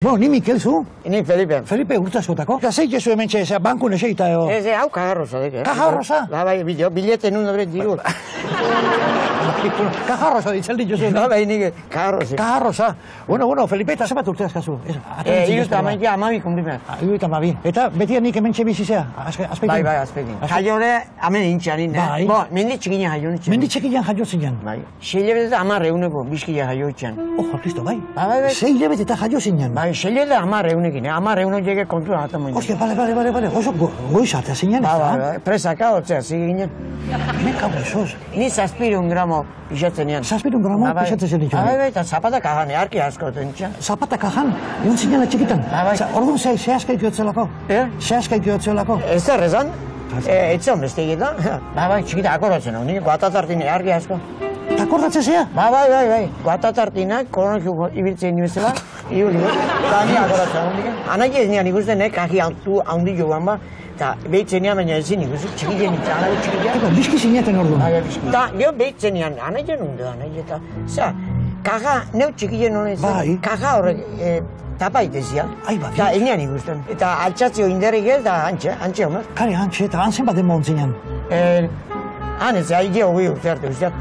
Bo, ni Mikel zu? Ni Felipe. Felipe urtasotako. Eta zei jesu hemen txe, bankun eseita eo. Ez, hau kajarroza dek, Kajarroza? Bai, bilete nun dobre dirut. Kajarroza ditzeldi jozu. Bai, nik kajarroza. Kajarroza. Bueno, Felipe, eta zebat urteaz kasu? Iruta amaikia amabi kumplimen. Iruta amabi. Eta beti nik hemen txe bizizea? Bai, azpekin. Jaiore, amen intxanin, Bai. Bo, menditxekin jaio nitxan. Menditxekin jaio zinen? Bai. 6 hilabete eta 10 eguneko bizkia jaio itxan. Ojo, Cristo, bai. Bai. 6 hilabete eta jaio zinen? Bai, 6 hilabete 10 egunekin, 10 egunek jege kontura gata moin. Ostia, bale. Oso goizatea zinen, ez da? Bai, presaka hotzea, ziginen. Hemen kau esoz. Ni 700 gramo pixatzen nian. 700 gramo pixatzen zen dituen? Bai, eta zapata kajan, earki asko tentxan. Zapata kajan? Egon zinela txikitan? Bai. Orduan ze askaitu etzelako? Ze askaitu etzelako? Ez da rezan? Etzan beste egitan? Bai, txikita akordatzen hau, nik guatatartin earki asko. Eta akordatzen zea? Bai. Guatatartinak, koronok ibiltzen nibezela, eta ni akordatzen hau nik. Anaik ez nian ikusten, kaji handi joan ba, eta behitzen nian baina ezin ikusten, txikiten nintzen, anaik txikitea. Eta bizki zineten orduan? Bai, bizki. Eta gero behitzen nian, anaik nundu, anaik eta, zera, kaja, neu txikiten honen zen, kaja horrek, tapaitezia. Eta enean ikusten. Eta altxatzio inderrik ez, da antxe homer. Kare, antxe, eta antzen baten mohon zinen? Han ez, haide hogei urte arte guztiak.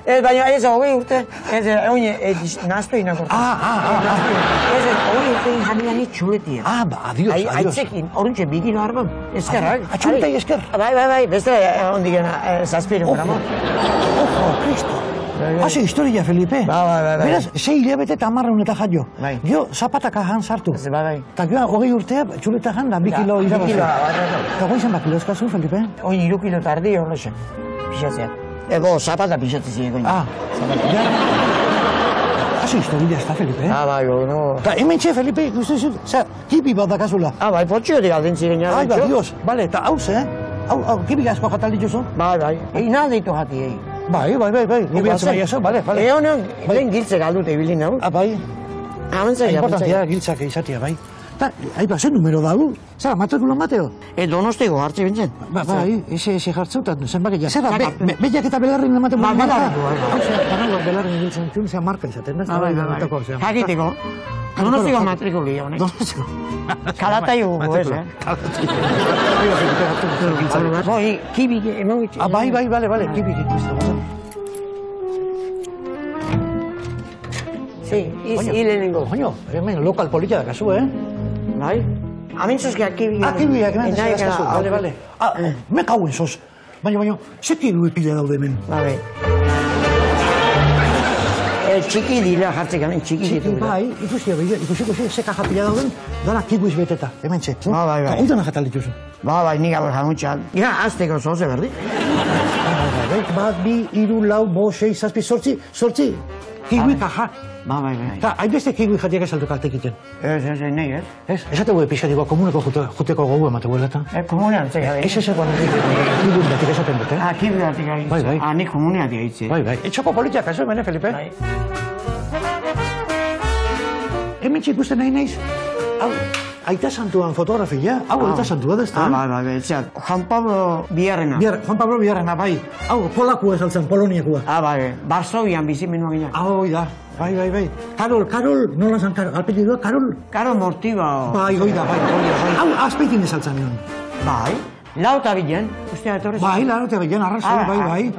Baina ez hogei urte, ez naztu inakortu. Ez hogei urte jamian itxuletia. Adios. Aitzekin, horrentxe bikilo arbon, eskerrak. Atxuletai esker? Bai, beste hondik zazpiren gramo. Ojo, Cristo. Hase historia, Felipe. Bai. Beraz, 6 hilabete eta 10 eta jaio. Bai. Gio, zapataka jan sartu. Bai. Eta gio, hogei urtea, txuleta jan da, 2 kilo irabazu. Eta goizan bakilo eskazu, Felipe? Oin 3 kilo tardi horrexen, pixatzea. Ego, zapata pixatzea ziren. Hase historia ez da, Felipe? Bai, no. Eta hemen txe, Felipe, ikusten kipi bat dakazula. Bai, potxiotik alden ziren jara. Ba, Dios, bale, eta hau ze, hau, kipi asko jatal dituzu? Bai. Ina deitu jati, Bai. Gobiatzen bai eso, bale. Honen, lehen giltzek aldute ibilin hau. Bai. Abantzai. Importantia giltzak izatea, bai. Eta, zen numero dago? Zara, matrikulan bateo? Donostiko hartze bintzen. Bai, eze jartzeutan, zenbaki ja. Zera, behiak eta belarrin ematen marka? Bai, belarrin giltzen, zera marka izaten, ez? Bai. Jakiteko. Donostiko matrikuli honek. Donostiko. Kalatai gugu ez, Boi, kibik emogitxe. Bai, bale, kibik ikusten. Si, hilenengo. Coño, hemen lokal polita da kasu, Bai? Amintzuzkiak kibik. Kibiak, hemen ez kasu, bale. Me kauen sos. Baina, ze kibi pila daude hemen? Bai. Txiki dira jartzek hemen, txiki ditu. Bai, ikusiko ze kaja pila dauden, dara kibuiz beteta, hemen txe. Bai. Eta udana jatal dituzu. Bai, nik abel janutxan. Gira, azteko zoze, berdi? Bat, 2, 3, 4, 5, 6, 7, 8, sortzi, kibui kaja. Bai. Eta, hainbeste kibui jatiak ez aldu kaltek iten. Ez, nahi, ez? Ez? Esate gue pixatiko komuneko juteko gogu emate guelata? Komunean, zei, gabe. Ez guan kibui batik esaten dut, Kibui batik egitze. Bai. Nik komunean egitze. Bai. Etxoko politiak kaso hemen, Felipe? Bai. Hemen ikusten nahi naiz? Hau, Aita Santuan fotografia, hau Aita Santua da, ez da? Bai, etxeat. Juan Pablo Biarrena. Juan Pablo Biarrena, bai. Hau, polakua ez altzen, poloniakua. Bai. Varsovian bizimenua gina. Hoi da, bai. Karol, nola zan Karol? Alpetidua, Karol? Karol Mortiba. Bai. Hau, azpeitin ez altzen nion. Bai. Lauta bilen, ustea etorrez. Bai, lauta bilen, arrazoi, bai.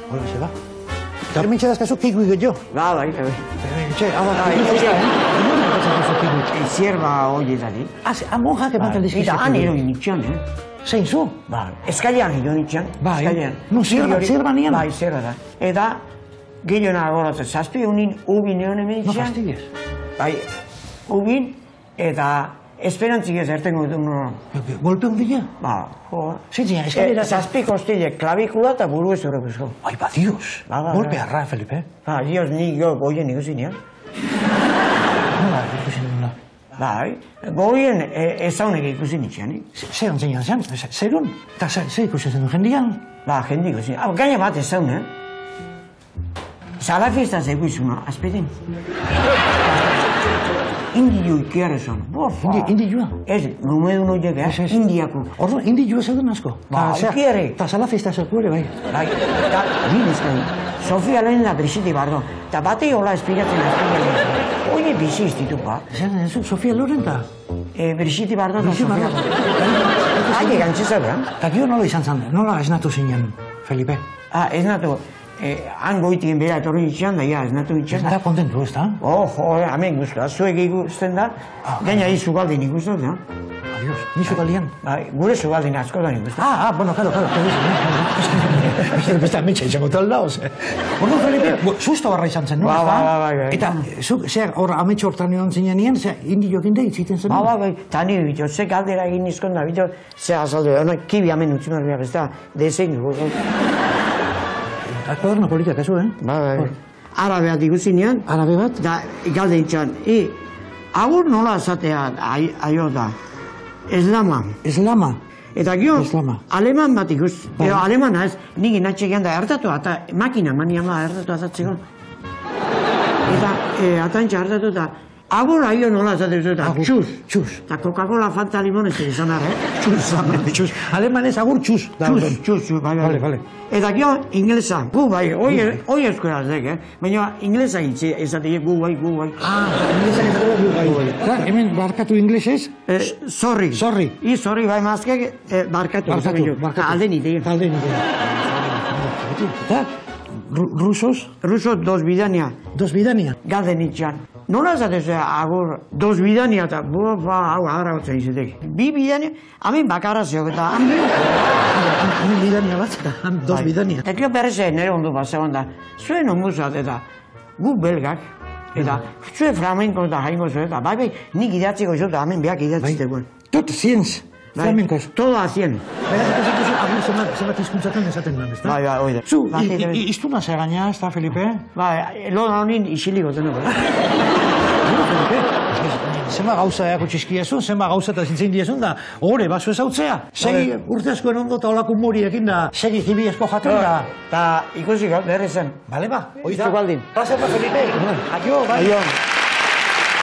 Hola, se da. Eta hemen txedazkazu kikui gehiago. Bai. Zierba hori edari. Monjak ematen dizkizu. Eta han eroin nitxan, Zein zu? Bai. Eskailean eroin nitxan. Bai. No, zierba nian? Bai, zierba da. Eta gehiago nagoratzen, zazpi unin ubin egon hemen No, nitxan. fastidiez. Bai, ubin eta esperantzik ez ertengo dut noran. Golpe hundila? Ba, jo. Zintzina, eskalera... Zazpi kostile klavikula eta buru ez horrek. Ai, ba, Dios. Golpe arra, Felipe. Ba, Dios, ni goien ikusi nian. Nola, ikusi nuna? Bai, goien ezaunek ikusi nitxan, Zer ontzinean zen? Zerun? Eta zer ikusi zen jendian? Ba, jendi ikusi. Gaina bat ezaun, Salafista zegoizuna, azpedin. Indio ikiarezon. Indioa? Ez, numedun horiek, Indiako. Orduan, indioa zeuden asko? Ikiare. Eta salafista zerku ere, bai. Bai, eta ginezkan. Sofia lehen da Brigitte Bardot. Eta batei hola espiratzen azpigatzen. Oie bizi institupa. Sofia Loren da? Brigitte Bardot da Sofia Loren. Haie gantzizabra. Eta gio nola izan zan, nola esnatu zinen, Felipe? Esnatu. Han goitien bera etorri itxean da, esnatu itxean da. Eta kontentu, ez da? Hemen guztua, zuek ikusten da, gaina izugaldin ikusten da. Adios, ni zugaldian? Gure zugaldin asko da ikusten. Bueno, claro. Beste ametxe izango talda, ose. Ordu, Felipe, susto barra izan zen, no? Bai. Eta, zer, ametxe hortan egon zinean, indioak inde itziten zen? Bai, tani, bito, ze galdera egin izkon da, bito, ze azaldu, kibi amen utzimak behar, ez da, dezein dugu. Kuaderno politak, ezu, Bai. Arabe bat ikusinean. Arabe bat? Da, galde itxan. Agur nola esatea aio da. Eslama. Eslama? Eta gio, aleman bat ikus. Alemana ez, nik inatxegean da hartatu, eta makina mania ma hartatu azatzeko. Eta atantxa hartatu eta agur aio nola esatea eta txuz. Eta Coca-Cola, Fanta, limon ez izan ara, Txuz. Alemanez agur txuz. Txuz, bai. Eta gio, inglesa, gu bai, hoi euskera zek, baina inglesa gitzi, esatea gu bai. Inglesa gitzi gu bai. Hemen barkatu inglesez? Sorry. Sorry bai mazkek, barkatu. Alden ite. Eta, rusos? Rusos dos bidania. Dos bidania? Galden itxan. Nola esatez, agur, dos bidania eta, hau agarra gotzen izetek. Bi bidania, hamen bakarra zeok eta hamen bidania bat, dos bidania. Eta kio berreze nire ondu bat zegoen da, zuen onbuzat eta gu belgak, eta zuen flamenko eta jaingo zuen, eta bai, nik idatziko zuen, eta hamen behak idatzitekoen. Tot zienz, flamenkoz. Todo a cien. Zebat izkuntzatan esaten da, ezta? Bai, oide. Zu, iztuna ze gaina, ez da, Felipe? Bai, lona honin isiliko zeneko. Zema gauza eako txizkiazun, zema gauza eta zintzen diazun da, hore, baso ezautzea. Segi urte askoen ondo eta olako muriekin da, segi jibi esko jaten da. Eta ikusi berri zen. Bale ba, oiztu baldin. Plazer da, Felipe. Aio, bai.